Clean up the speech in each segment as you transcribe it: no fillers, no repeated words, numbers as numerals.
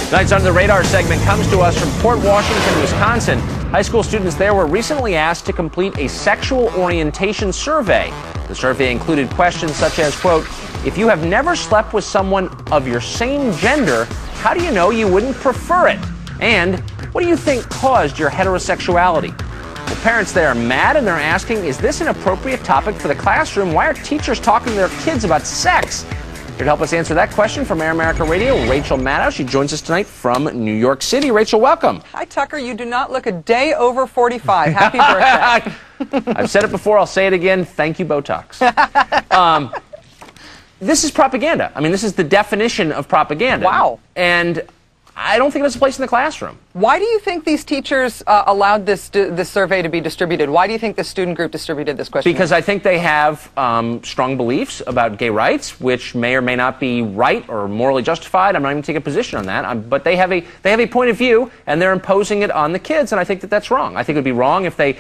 Tonight's Under the Radar segment comes to us from Port Washington, Wisconsin. High school students there were recently asked to complete a sexual orientation survey. The survey included questions such as, quote, if you have never slept with someone of your same gender, how do you know you wouldn't prefer it? And what do you think caused your heterosexuality? Well, parents there are mad and they're asking, is this an appropriate topic for the classroom? Why are teachers talking to their kids about sex? Here to help us answer that question from Air America Radio, Rachel Maddow. She joins us tonight from New York City. Rachel, welcome. Hi, Tucker. You do not look a day over 45. Happy birthday. I've said it before. I'll say it again. Thank you, Botox. This is propaganda. I mean, this is the definition of propaganda. Wow. And I don't think it has a place in the classroom. Why do you think these teachers allowed this survey to be distributed? Why do you think the student group distributed this question? Because I think they have strong beliefs about gay rights, which may or may not be right or morally justified. I'm not even taking a position on that. But they have a point of view, and they're imposing it on the kids, and I think that that's wrong. I think it would be wrong if they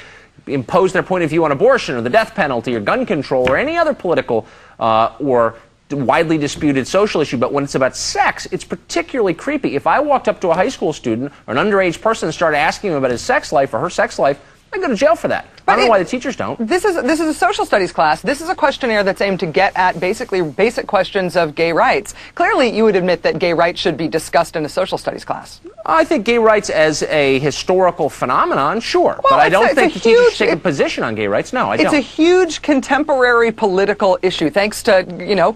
impose their point of view on abortion or the death penalty or gun control or any other political or widely disputed social issue, but when it's about sex, it's particularly creepy. If I walked up to a high school student or an underage person and started asking him about his sex life or her sex life, I'd go to jail for that. I don't know why the teachers don't. This is a social studies class. This is a questionnaire that's aimed to get at basically basic questions of gay rights. Clearly, you would admit that gay rights should be discussed in a social studies class. I think gay rights as a historical phenomenon, sure. Well, but I don't think the teachers should take a position on gay rights. No, I don't. It's a huge contemporary political issue. Thanks to,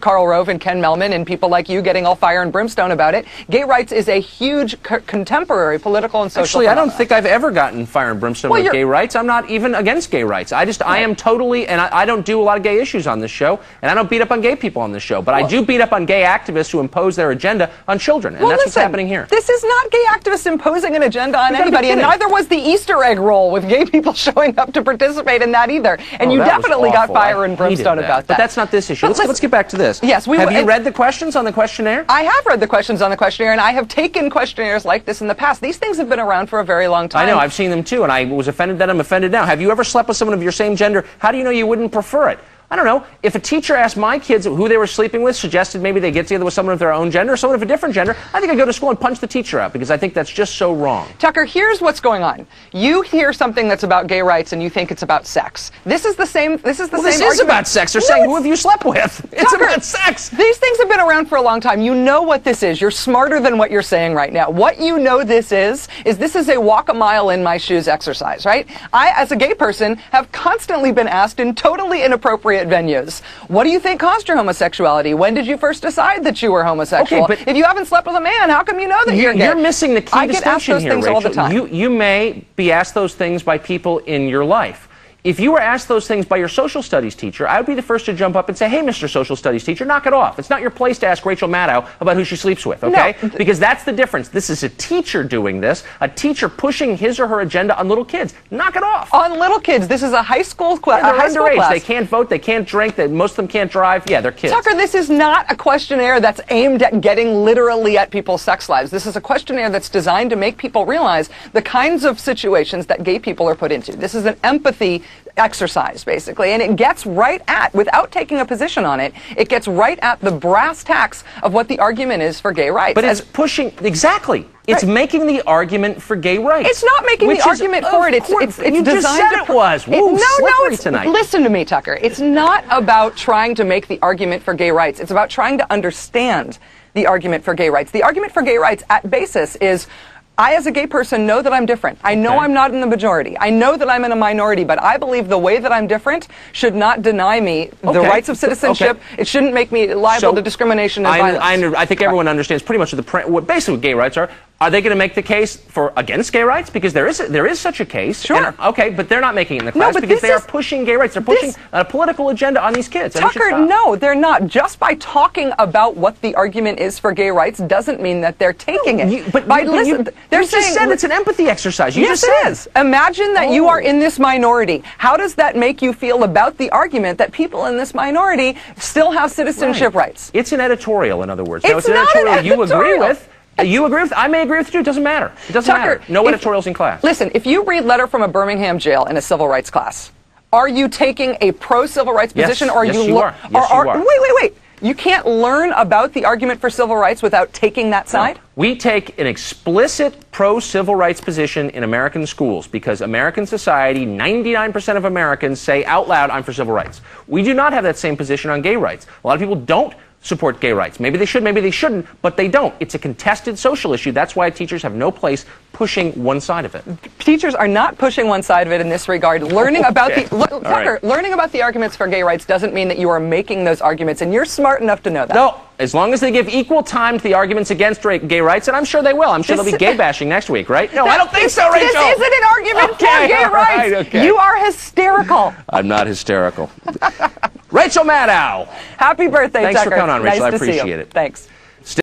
Karl Rove and Ken Mellman and people like you getting all fire and brimstone about it. Gay rights is a huge contemporary political and social Actually, phenomenon. I don't think I've ever gotten fire and brimstone with gay rights. I'm not even against gay rights. I am totally, and I don't do a lot of gay issues on this show, and I don't beat up on gay people on this show, but I do beat up on gay activists who impose their agenda on children, and that's what's happening here. This is not gay activists imposing an agenda on anybody, and neither was the Easter egg roll with gay people showing up to participate in that either. And you definitely got fire and brimstone about that. But that's not this issue. Let's get back to this. Yes, have you read the questions on the questionnaire? I have read the questions on the questionnaire, and I have taken questionnaires like this in the past. These things have been around for a very long time. I know, I've seen them too, and I was offended then, I'm offended now. Have you ever slept with someone of your same gender? How do you know you wouldn't prefer it? I don't know. If a teacher asked my kids who they were sleeping with, suggested maybe they get together with someone of their own gender, someone of a different gender, I think I'd go to school and punch the teacher out because I think that's just so wrong. Tucker, here's what's going on. You hear something that's about gay rights and you think it's about sex. This is the same argument. This is about sex. They're saying, who have you slept with? It's about sex. These things have been around for a long time. You know what this is. You're smarter than what you're saying right now. What you know this is this is a walk a mile in my shoes exercise, right? I, as a gay person, have constantly been asked in totally inappropriate venues, what do you think caused your homosexuality? When did you first decide that you were homosexual? Okay, but if you haven't slept with a man, how come you know that you're gay? You're missing the key distinction here, Rachel. I get asked those things all the time. You may be asked those things by people in your life. If you were asked those things by your social studies teacher, I would be the first to jump up and say, hey, Mr. Social Studies teacher, knock it off. It's not your place to ask Rachel Maddow about who she sleeps with, okay? No. Because that's the difference. This is a teacher doing this, a teacher pushing his or her agenda on little kids. Knock it off. On little kids. This is a high school class. They're underage. They can't vote. They can't drink. Most of them can't drive. Yeah, they're kids. Tucker, this is not a questionnaire that's aimed at getting literally at people's sex lives. This is a questionnaire that's designed to make people realize the kinds of situations that gay people are put into. This is an empathy exercise, basically, and it gets right at, without taking a position on it, it gets right at the brass tacks of what the argument is for gay rights. But it's pushing, exactly. It's making the argument for gay rights. It's not making the argument for it. It's you designed just said it was. Woo, slippery tonight. Listen to me, Tucker. It's not about trying to make the argument for gay rights. It's about trying to understand the argument for gay rights. The argument for gay rights at basis is, I, as a gay person, know that I'm different. I know I'm not in the majority. I know that I'm in a minority, but I believe the way that I'm different should not deny me the rights of citizenship. It shouldn't make me liable to discrimination and violence. I think everyone understands pretty much what basically what gay rights are. Are they going to make the case for against gay rights? Because there is such a case. Sure. But they're not making it in the class because they are pushing gay rights. They're pushing a political agenda on these kids. Tucker, no, they're not. Just by talking about what the argument is for gay rights doesn't mean that they're taking it. They're saying said it's an empathy exercise. Yes, it is. Imagine that you are in this minority. How does that make you feel about the argument that people in this minority still have citizenship rights? It's an editorial, in other words. It's not an editorial. You agree with. You agree with? I may agree with you. It doesn't matter. It doesn't matter. No editorials in class. Listen, if you read Letter from a Birmingham Jail in a civil rights class, are you taking a pro-civil rights position, or yes, you are. Yes, you are. Wait. You can't learn about the argument for civil rights without taking that side? No. We take an explicit pro-civil rights position in American schools because American society, 99% of Americans say out loud, I'm for civil rights. We do not have that same position on gay rights. A lot of people don't support gay rights. Maybe they should, maybe they shouldn't, but they don't. It's a contested social issue. That's why teachers have no place pushing one side of it. Teachers are not pushing one side of it in this regard. Learning about learning about the arguments for gay rights doesn't mean that you are making those arguments, and you're smart enough to know that. No, as long as they give equal time to the arguments against gay rights, and I'm sure they will. I'm sure they'll be gay bashing next week, right? No, I don't think so, Rachel. This isn't an argument for gay rights. Right, okay. You are hysterical. I'm not hysterical. Rachel Maddow. Happy birthday, Thanks Tucker. for coming on, Rachel. Nice I to see appreciate you. it. Thanks.